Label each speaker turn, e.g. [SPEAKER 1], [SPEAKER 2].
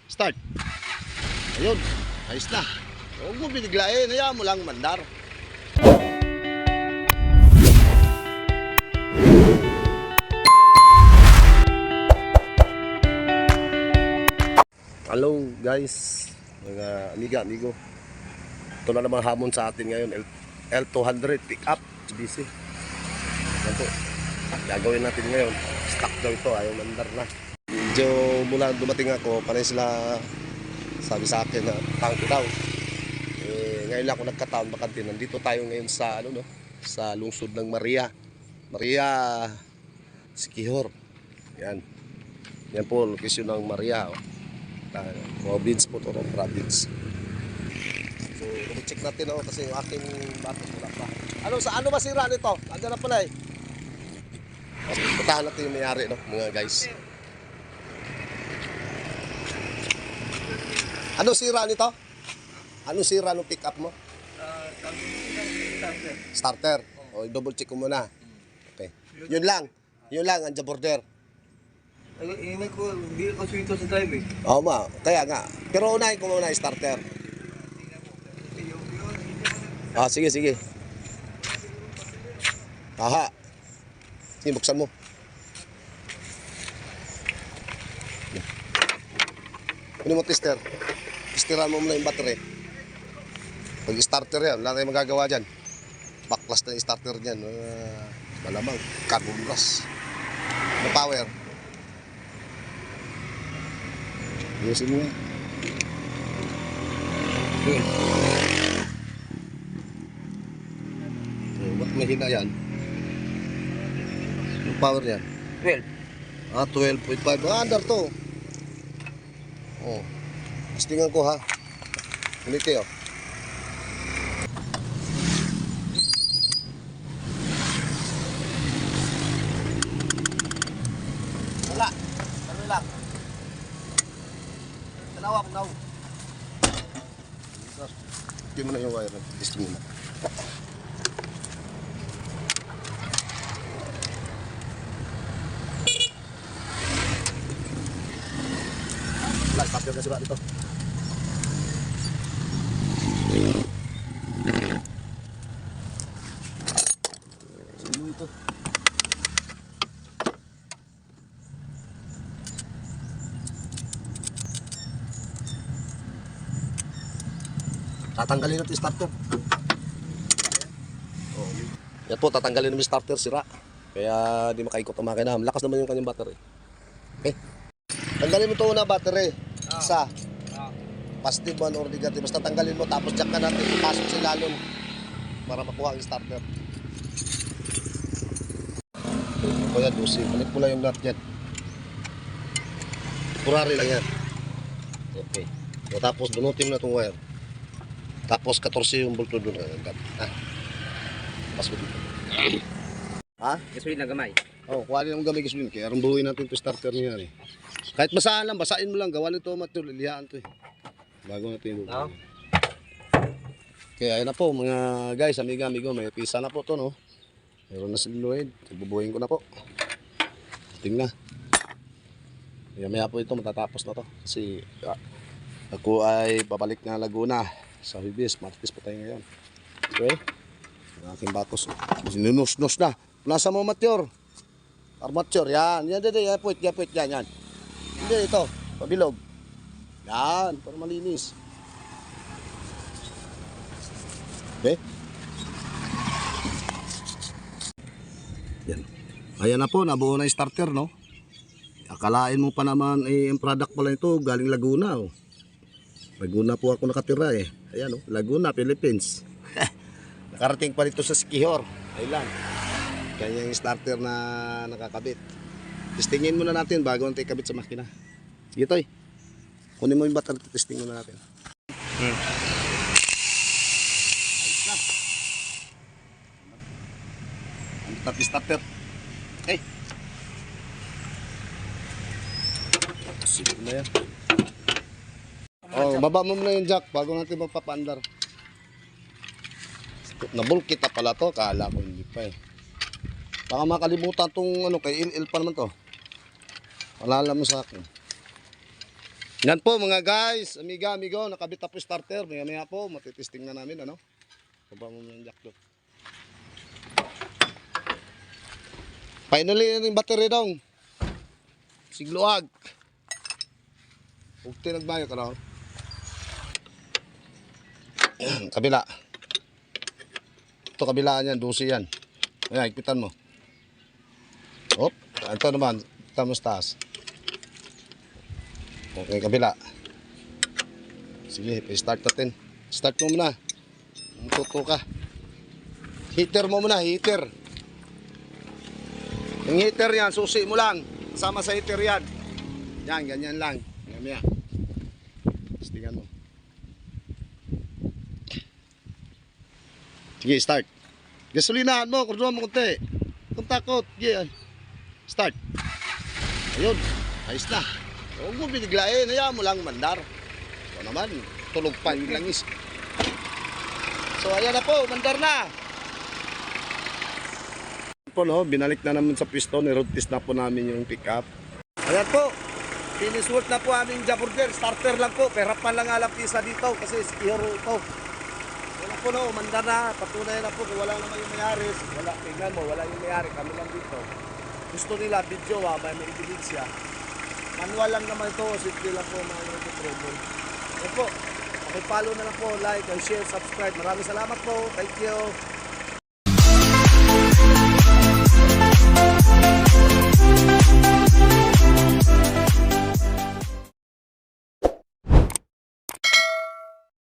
[SPEAKER 1] Start. Ayun. Ayos na. Huwag mo biniglayin. Hayaan mo lang mandar. Hello guys, mga amigo. Ito na naman hamon sa atin ngayon, L200 pick-up GBC. Yan po, gagawin natin ngayon. Stock daw ito, ayaw mandar na. Medyo mula dumating ako, panay sila sabi sa akin na tangko daw. Ngayon lang ako nagkataon bakante. Nandito tayo ngayon sa sa lungsod ng Maria Siquijor. Yan po location ng Maria. Province po ito ng province. So, i-check natin kasi yung aking batok wala pa. Ano ba sira nito? Andiyan na pala eh. Putahan natin yung mayari mga guys. Ano sira nito? Ano sira ng pick up mo? Starter. O, double check ko muna. Okay. Yun lang ang border.
[SPEAKER 2] Hindi ko swito sa drive eh.
[SPEAKER 1] Oo kaya nga. Pero unahin ko muna yung starter. Sige. Aha. Sige, buksan mo. Ano mo tester? Testeran mo muna yung battery. Pag starter yan, wala tayong magagawa dyan. Backlas na yung starter dyan. Malamang, carbon brush. Ano power? Ayusin mo yan. Ba't mahina yan? Yung power yan?
[SPEAKER 2] 12.
[SPEAKER 1] 12.5. Under to. Testingan ko ha. Uniti Wala. Ano lang? Tanawa ko daw. Hindi mo na yung wire. Testing mo na. Wala, stop yun kasi ba dito? Sino ito? Tatanggalin natin yung starter. Yan po, tatanggalin namin yung starter, sira. Kaya di makaikot ang makina. Lakas naman yung kanyang battery. Okay. Tanggalin mo ito una battery. Isa. Positive one or negative. Basta tanggalin mo tapos jack ka natin. Ipasok sa lalong para makuha ang starter. Kaya dosi. Balik mo lang yung nut yan. Temporary lang yan. Okay. So, tapos bunutin mo na itong wire. Tapos 14 yung bolto doon. Pas mo dito. Ha?
[SPEAKER 2] Gasolina gamay.
[SPEAKER 1] Kuha rin ang gamay gasolina. Kaya rumbuhin natin ito starter niya eh. Kahit basahan lang, basahin mo lang. Gawa nito material, lilihaan ito eh. Bago natin yung Kaya ayun na po mga guys, amigo, may pisa na po ito Meron na siluloid. Bubuhin ko na po. Tingnan. Maya po ito, matatapos na to. Kasi ako ay babalik na Laguna sa Huibis. Martes po tayo ngayon. Okay? Ang aking batos. Sinunus-nus na. Nasa mo mature. Armature. Yan. Yan. Hindi ito. Pabilog. Yan. Para malinis. Okay? Yan. Ayan na po. Nabuo na yung starter, Akalain mo pa naman, ang product pala ito, galing Laguna, Laguna po ako nakatira, Ayan, Laguna, Philippines. Nakarating pa dito sa Siquijor, Thailand. Kaya yung starter na nakakabit. Testingin muna natin bago natin ikabit sa makina. Sige, Toy. Kunin mo yung battery, testing muna natin. Ayos na. Ang starter. Okay. Sige na yan. Baba mo muna yung jack bago natin magpapaandar. Nabulk kita pala to, kala ko hindi pa Baka makalimutan tong kay il pa naman to. Alala mo sa akin. Yan po mga guys, amiga, amigo, nakabit na po starter. Maya maya po, matitesting na namin, ano? Baba mo yung jack doon. Finally, yung battery dong. Sigluag. Huwag tinagbayo ka na. Kabila. Ito kabilaan yan, 12 yan. Ayan, ikpitan mo. Hop, ito naman, ikpitan mo sa taas. Okay, kabila. Sige, start natin. Start mo muna. Tuto ka. Heater mo muna, heater. Yung heater yan, susi mo lang. Sama sa heater yan. Yan, ganyan lang. Yan. Testingan mo. Sige, start. Gasolinahan mo, kurduhan mo kunti. Kung takot, sige. Start. Ayun, ayos na. Huwag mo biniglain, hayaan mo lang mandar. So naman, tulog pa yung langis. So ayan na po, mandar na. Po no, binalik na naman sa piston, road test na po namin yung pickup. Ayan po, finish work na po aming Jaburger. Starter lang po, perapan lang alam pisa dito kasi hero ito. Wala po no, mandar na, patunay na po kung wala naman yung mayari. Wala, tingnan mo, wala yung mayari, kami lang dito. Gusto nila video may ebidensya. Manual lang naman ito, simple lang po mga trouble. Yan po, pakipollow na lang po, like and share, subscribe. Maraming salamat po, thank you.